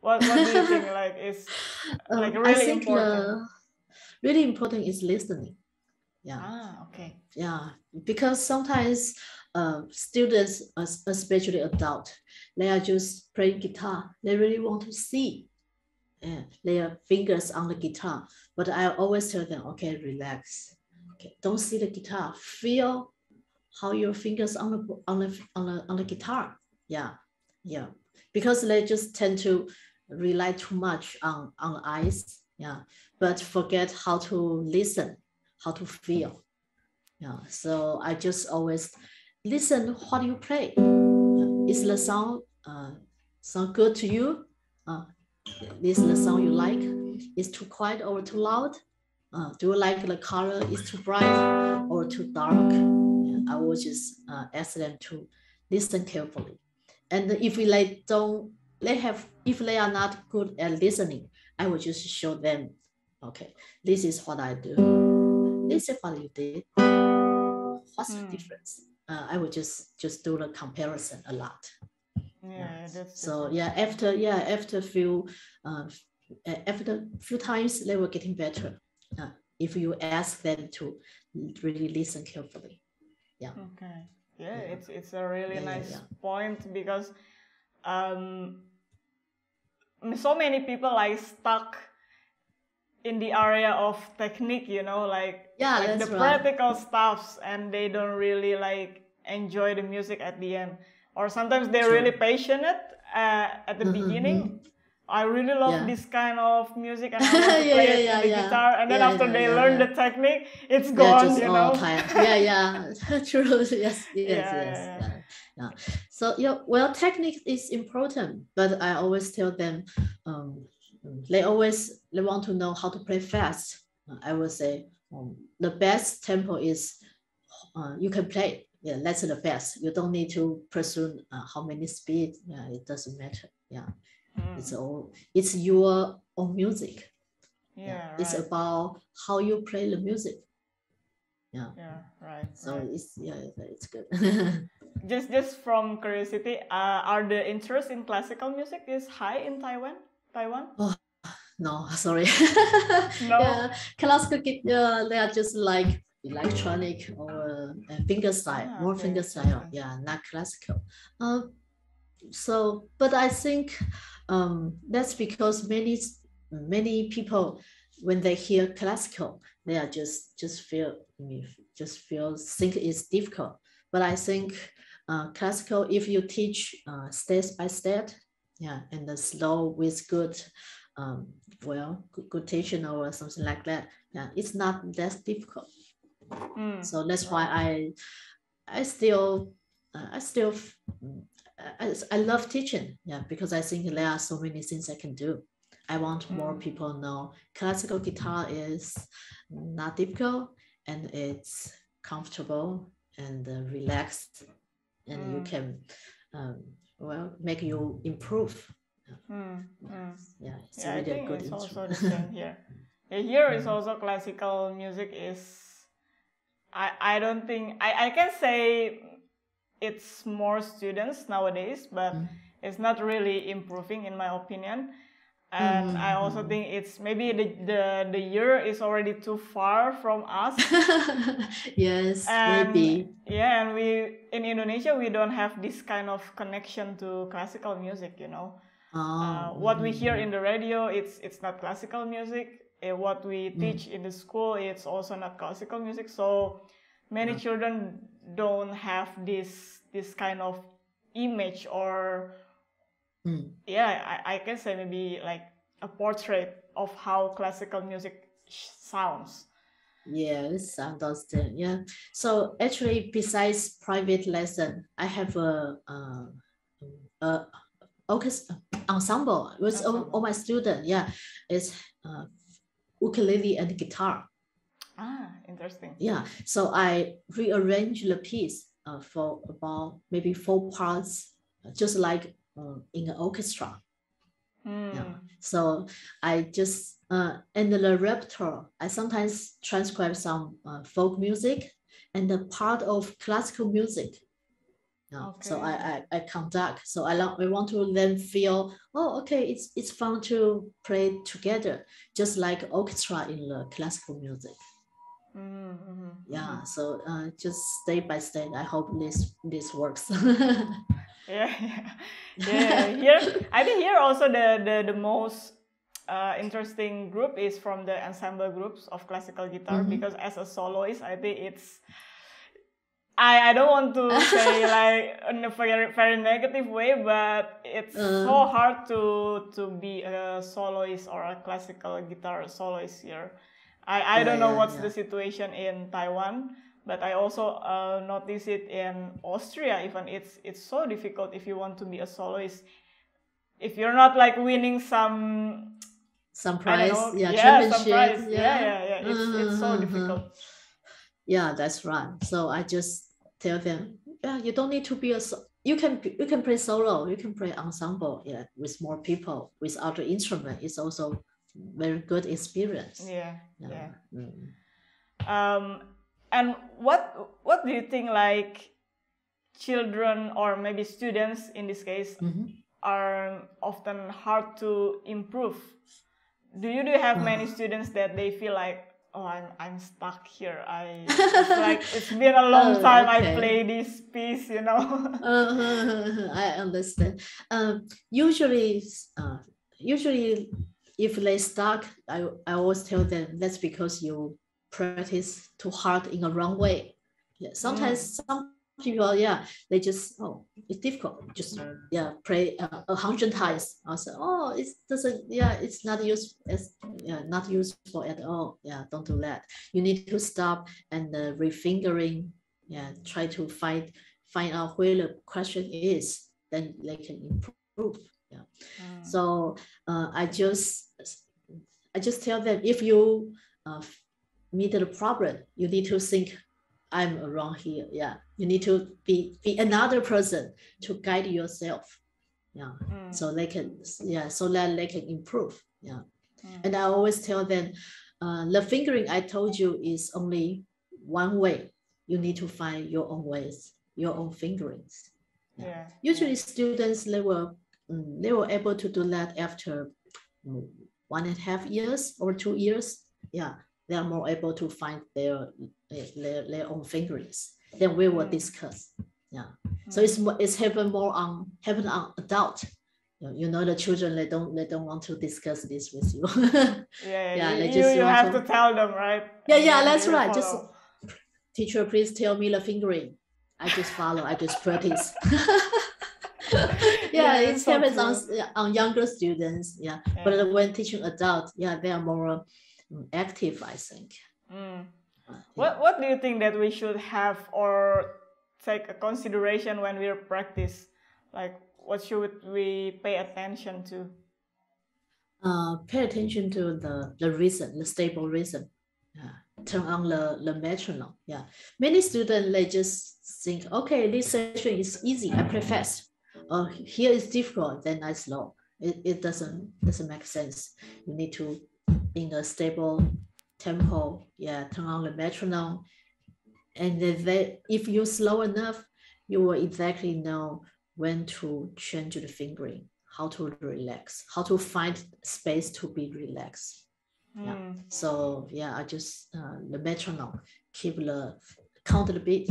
What do you think like is like really I think important? really important is listening. Yeah. Okay. Yeah, because sometimes students, especially adult, they are just playing guitar. They really want to see their fingers on the guitar. But I always tell them, okay, relax. Okay, don't see the guitar. Feel how your fingers on the guitar. Yeah, yeah. Because they just tend to rely too much on the eyes. Yeah, but forget how to listen, how to feel. Yeah, so I just always listen what you play. Is the sound good to you? Is the sound you like? Is too quiet or too loud? Do you like the color is too bright or too dark? Yeah, I will just ask them to listen carefully. And if they don't, if they are not good at listening, I will just show them, okay, this is what I do. This is what you did. What's the difference? I would just do the comparison a lot. Yeah, that's so after few times they were getting better. If you ask them to really listen carefully. Yeah. Okay. Yeah, it's a really nice point because so many people like stuck in the area of technique, you know, like the practical stuffs, and they don't really like enjoy the music at the end. Or sometimes they're really passionate at the beginning. I really love this kind of music and I want to play it in the guitar. And then after they learn the technique, it's gone, you know. True. Yes. So well, technique is important, but I always tell them they want to know how to play fast. I would say the best tempo is you can play. Yeah, that's the best. You don't need to pursue how many speed. Yeah, it doesn't matter. Yeah, it's your own music. It's about how you play the music. Yeah, right. So it's good. just from curiosity, are the interest in classical music is high in Taiwan? Oh, no, sorry. No. Classical guitar, they are just like electronic or fingerstyle, more fingerstyle. Yeah, not classical. So, but I think that's because many people, when they hear classical, they are just feel think it's difficult. But I think classical, if you teach step by step, and the slow with good, good teaching or something like that, it's not that difficult. So that's why I still I love teaching, because I think there are so many things I can do. I want more people know classical guitar is not difficult and it's comfortable and relaxed, and you can make you improve. It's really I think good it's also the same here. Here is also classical music is. I don't think I can say it's more students nowadays, but it's not really improving in my opinion. And I also think it's maybe the year is already too far from us. Yes, and maybe. Yeah, and we in Indonesia we don't have this kind of connection to classical music, you know. What we hear in the radio, it's not classical music. What we teach in the school, it's also not classical music. So many children don't have this kind of image or I can say maybe like a portrait of how classical music sounds. Yes, I understand. Yeah. So actually, besides private lesson, I have a orchestra ensemble with all my students. Yeah, it's ukulele and guitar. Interesting. Yeah. So I rearrange the piece for about maybe 4 parts, just like in an orchestra. So I just in the repertoire, I sometimes transcribe some folk music and a part of classical music. So I conduct. So I want to then feel, oh, okay, it's fun to play together, just like orchestra in the classical music. So just step by step. I hope this works. Yeah. Here, I think here also the most interesting group is from the ensemble groups of classical guitar, because as a soloist, I think it's I don't want to say like in a very negative way, but it's so hard to be a soloist or a classical guitar soloist here. I don't know what's the situation in Taiwan, but I also notice it in Austria. Even it's so difficult if you want to be a soloist. If you're not like winning some prize, championship, it's so difficult. Yeah, that's right. So I just tell them, you don't need to be you can play solo, you can play ensemble, with more people, with other instrument. It's also very good experience. And what do you think, like, children or maybe students in this case are often hard to improve? Do you have many students that they feel like, oh, I'm stuck here. It's been a long time I play this piece, you know? I understand. Usually if they stuck, I always tell them that's because you practice too hard in a wrong way. Sometimes some people, they just, it's difficult. Just play 100 times. Also, it doesn't. It's not not useful at all. Don't do that. You need to stop and refingering. Try to find out where the question is. Then they can improve. So I just tell them, if you meet the problem, you need to think, I'm around here. You need to be another person to guide yourself. So they can so that they can improve. And I always tell them, the fingering I told you is only one way. You need to find your own ways, your own fingerings. Usually students, they were able to do that after 1.5 years or 2 years. They are more able to find their own fingerings. Then we will discuss. So it's happen on adult. The children, they don't want to discuss this with you. You have to tell them, right? That's right. Just, teacher, please tell me the fingering. I just follow. I just practice. It happens on younger students. But when teaching adults, they are more active, I think. What do you think that we should have or take a consideration when we practice? Like, what should we pay attention to? Pay attention to the rhythm, the stable rhythm. Turn on the metronome. Many students, they just think, okay, this section is easy, I play fast. Here is difficult, then I slow. It doesn't make sense. You need to, in a stable tempo, turn on the metronome. And if you slow enough, you will exactly know when to change the fingering, how to relax, how to find space to be relaxed. So I just the metronome, count the beat.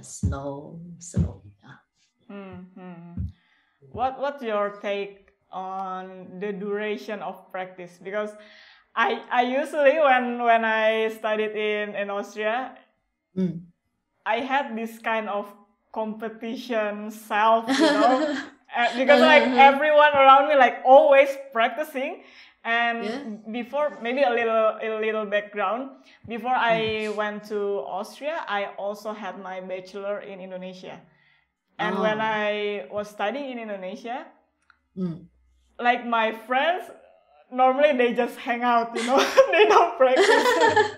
Slow. What's your take on the duration of practice? Because I usually, when I studied in Austria, I had this kind of competition self, because like everyone around me, like, always practicing. And before, maybe a little background, before I went to Austria, I also had my bachelor in Indonesia. And when I was studying in Indonesia, like, my friends, normally they just hang out, they don't practice.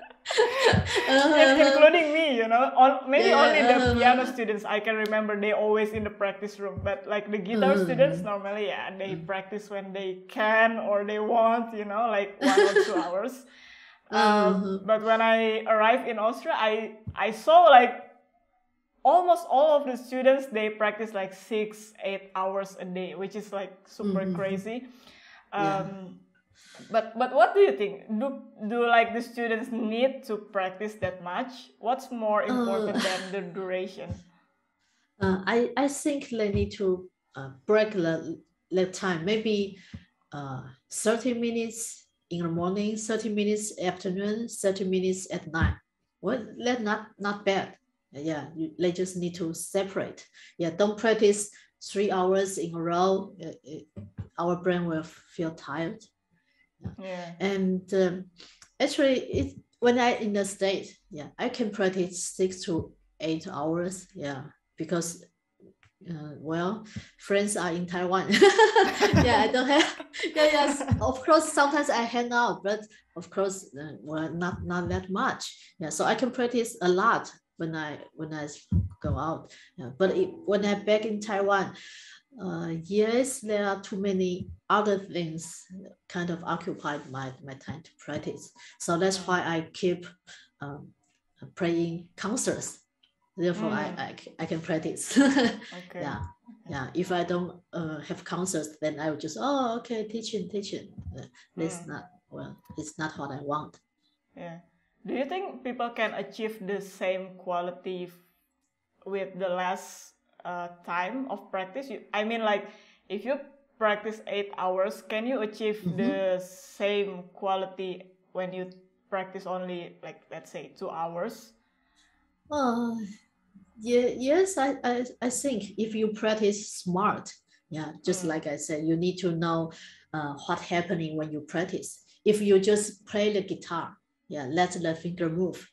Including me, maybe only the piano students I can remember, they always in the practice room. But like the guitar students, normally, they practice when they can or they want, like 1 or 2 hours. But when I arrived in Austria, I saw like almost all of the students, they practice like 6-8 hours a day, which is like super crazy. But what do you think? Do like the students need to practice that much? What's more important than the duration? I think they need to break the time, maybe 30 minutes in the morning, 30 minutes afternoon, 30 minutes at night. Well, that's not bad. Yeah, they just need to separate. Yeah, don't practice 3 hours in a row. Our brain will feel tired. Yeah. And actually, when I in the state, I can practice 6 to 8 hours. Yeah, because well, friends are in Taiwan. I don't have. Yes, of course. Sometimes I hang out, but of course, well, not that much. Yeah, so I can practice a lot when I go out. Yeah, but when I'm back in Taiwan, yes, there are too many other things kind of occupied my time to practice. So that's why I keep playing concerts. Therefore, I can practice. Okay. Yeah. If I don't have concerts, then I will just teaching. That's not it's not what I want. Yeah. Do you think people can achieve the same quality with the less time of practice? I mean, like, if you practice 8 hours, can you achieve the same quality when you practice only, like, let's say 2 hours? Yes, I think if you practice smart, just like I said, you need to know what's happening when you practice. If you just play the guitar, let the finger move.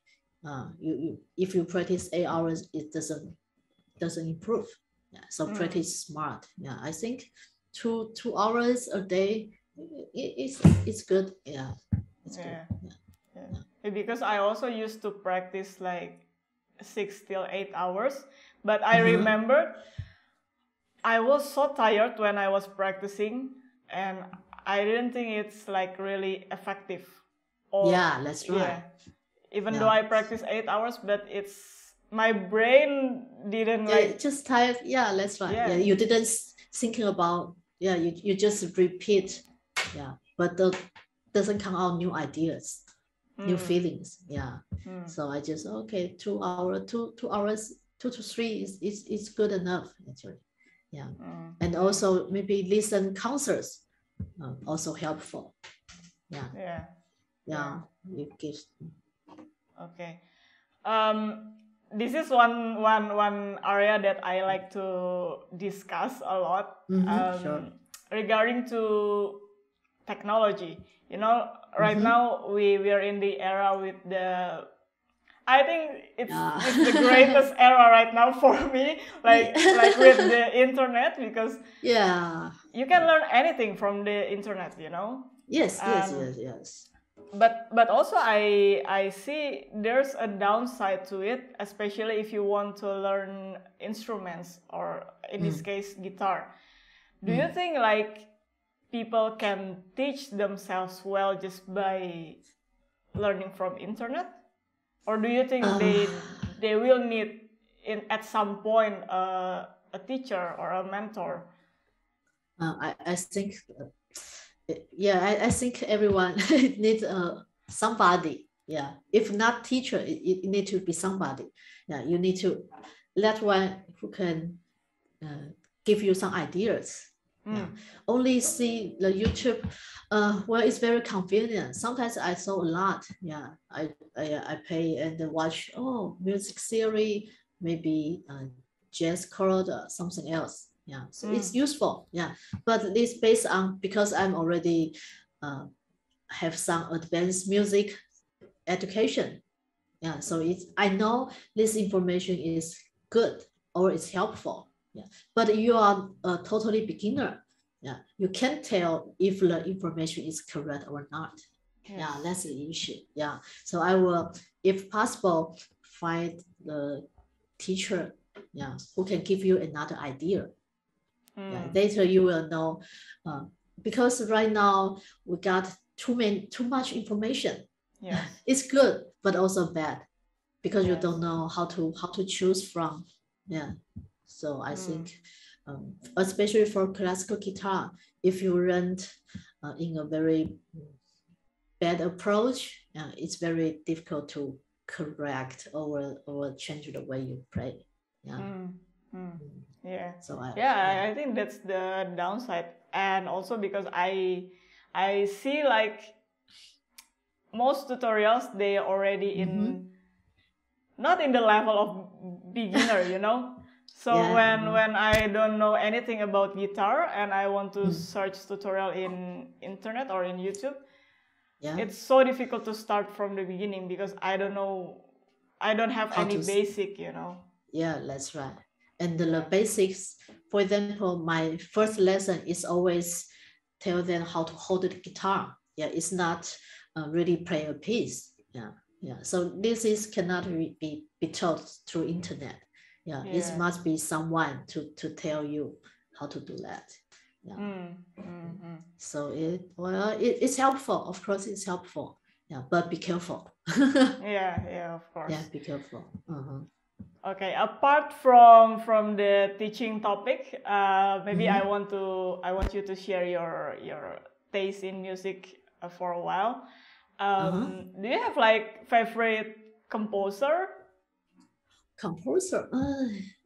If you practice 8 hours, it doesn't improve. So practice smart. I think two hours a day, it's good. It's good. Because I also used to practice like 6 till 8 hours, but I remember I was so tired when I was practicing, and I didn't think it's like really effective. That's right. Even though I practice 8 hours, but it's my brain didn't like just tired. That's right. You didn't thinking about you just repeat. But doesn't come out new ideas, new feelings. So I just 2 hours, 2 hours, 2 to 3 is good enough actually. And also maybe listen concerts, also helpful. It gives. Okay. This is one area that I like to discuss a lot. Sure. Regarding to technology. Right now we are in the era with I think it's the greatest era right now for me, like with the internet, because you can learn anything from the internet, Yes. But also I see there's a downside to it, especially if you want to learn instruments, or in this case guitar. Do you think like people can teach themselves well just by learning from internet, or do you think they will need at some point a teacher or a mentor? I think I think everyone needs somebody. If not teacher, it need to be somebody. You need to let one who can give you some ideas. Only see the YouTube. It's very convenient. Sometimes I saw a lot. I pay and watch music theory, maybe jazz chord or something else. So it's useful. But it's based on, because I'm already have some advanced music education. So I know this information is good or it's helpful. But you are a totally beginner. You can't tell if the information is correct or not. That's the issue. So I will, if possible, find the teacher who can give you another idea. Later you will know, because right now we got too much information. It's good but also bad, because you don't know how to choose from Yeah. So I think, especially for classical guitar, if you learn in a very bad approach, it's very difficult to correct or change the way you play. Yeah. Yeah. So I think that's the downside, and also because I see like most tutorials, they already in not in the level of beginner, you know. So when I don't know anything about guitar and I want to search tutorial in internet or in YouTube, it's so difficult to start from the beginning because I don't know, I don't have any basic, you know. Yeah, that's right. And the basics, for example, my first lesson is always tell them how to hold the guitar. Yeah, it's not really play a piece. Yeah. So this cannot be taught through internet. Yeah, it must be someone to tell you how to do that. Yeah. So it's helpful. Of course, it's helpful. Yeah, but be careful. Yeah, of course. Yeah, be careful. Okay, apart from the teaching topic, maybe I want you to share your taste in music for a while. Do you have like favorite composer? Composer?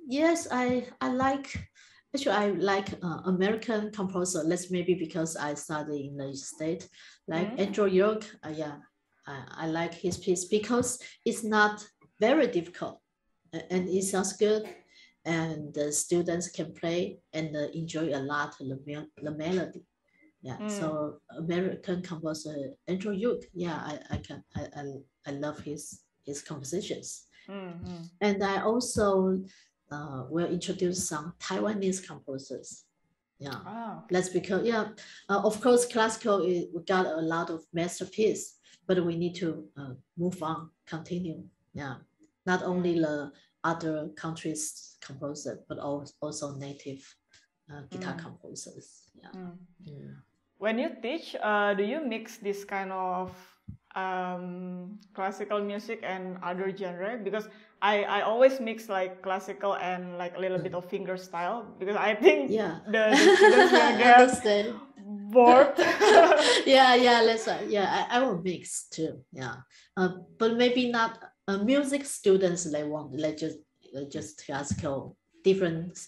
Yes, I like. Actually, I like American composer. That's maybe because I study in the state, like Andrew York. I like his piece because it's not very difficult, and it sounds good, and the students can play and enjoy a lot the melody. Yeah. So American composer Andrew York. Yeah, I love his compositions. And I also will introduce some Taiwanese composers. Yeah, that's because of course classical we got a lot of masterpiece, but we need to move on, continue. Yeah, not only the other countries' composer, but also native guitar composers. Yeah. When you teach, do you mix this kind of classical music and other genre? Because I always mix like classical and like a little bit of finger style because I think the students will get bored. Yeah, that's right. Yeah, I will mix too. Yeah, but maybe not music students. They won't. They just classical, different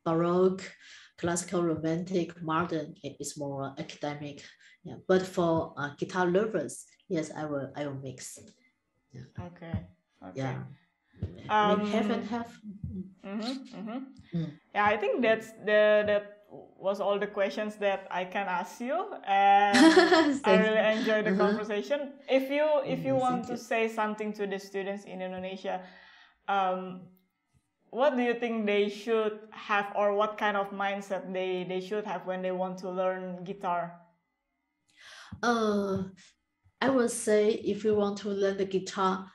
baroque, classical, romantic, modern. It's more academic. Yeah, but for guitar lovers, yes, I will mix. Yeah. Okay. Yeah. Half and half. Yeah, I think that was all the questions that I can ask you, and I really enjoyed the conversation. If you want to say something to the students in Indonesia, what do you think they should have, or what kind of mindset they should have when they want to learn guitar? I would say if you want to learn the guitar,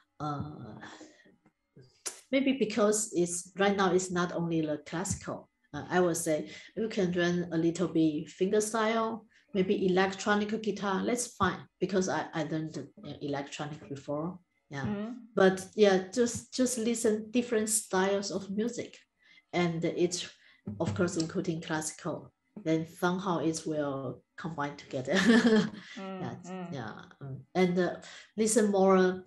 maybe because right now it's not only the classical. I would say you can learn a little bit fingerstyle, maybe electronic guitar. That's fine because I learned electronic before. Yeah, but yeah, just listen different styles of music, and it's of course including classical. Then somehow it will combine together. And listen more.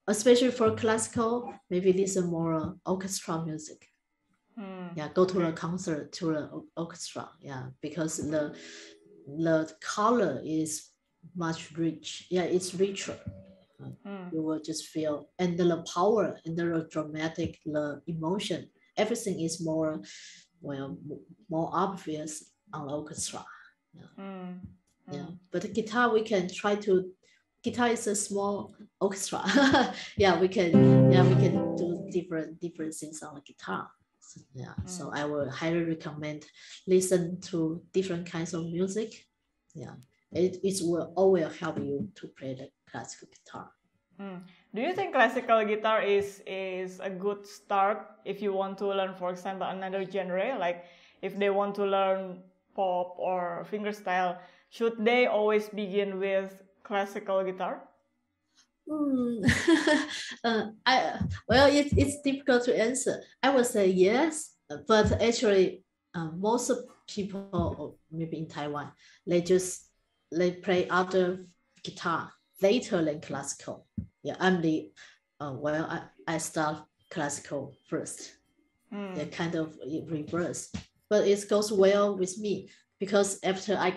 Especially for classical, maybe listen more orchestra music. Yeah, go to a concert to the orchestra. Yeah, because the color is much rich. Yeah, it's richer. You will just feel, and the power and the dramatic, the emotion, everything is more obvious on the orchestra. Yeah, but the guitar we can try to. Guitar is a small orchestra. we can do different things on the guitar. So I will highly recommend listen to different kinds of music. Yeah, it will always help you to play the classical guitar. Do you think classical guitar is a good start if you want to learn, for example, another genre? Like if they want to learn pop or fingerstyle, should they always begin with classical guitar? It's difficult to answer. I would say yes, but actually, most of people, or maybe in Taiwan, they play other guitar later than classical. Yeah, I'm the I start classical first. Yeah, kind of reverse, but it goes well with me because after I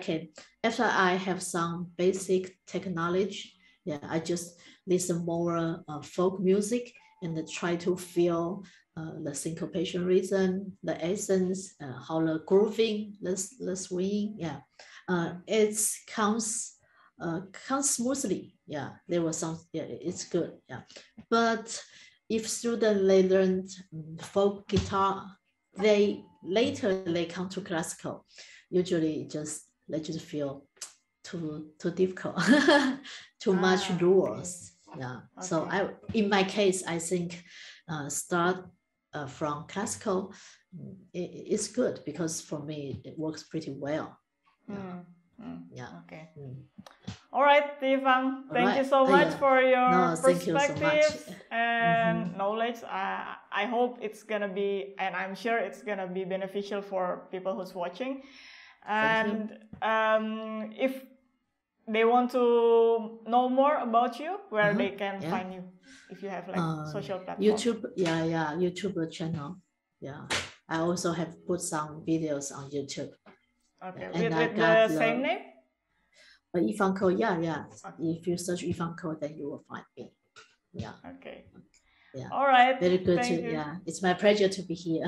have some basic technology, yeah, I just listen more folk music and try to feel the syncopation rhythm, the essence, how the grooving, the swing, yeah, it comes smoothly. Yeah, there was some, yeah, it's good. Yeah, but if students they learn folk guitar, they come to classical. Usually, they just feel too difficult, too much rules. Okay. Yeah. Okay. So in my case, I think start from classical. It's good because for me it works pretty well. Yeah. Yeah. Okay. All right, Yifang, thank you so much for your perspectives and knowledge. I hope it's gonna be, and I'm sure it's gonna be beneficial for people who's watching. And if they want to know more about you, where they can find you, if you have like social platforms. YouTube, YouTube channel. Yeah, I also have put some videos on YouTube. Okay, with the same name? Yifang Ko, yeah. Okay. If you search Yifang Ko, then you will find me. Yeah. Okay. Yeah. All right. Very good. Yeah, it's my pleasure to be here.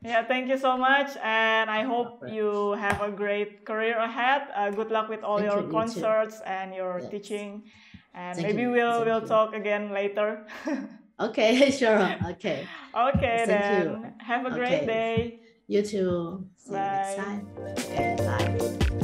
Yeah, thank you so much, and I hope you have a great career ahead. Good luck with all your concerts and your teaching, and maybe we'll talk again later. Okay, sure. Okay. Okay, then have a great day. You too. See you next time. Okay, bye.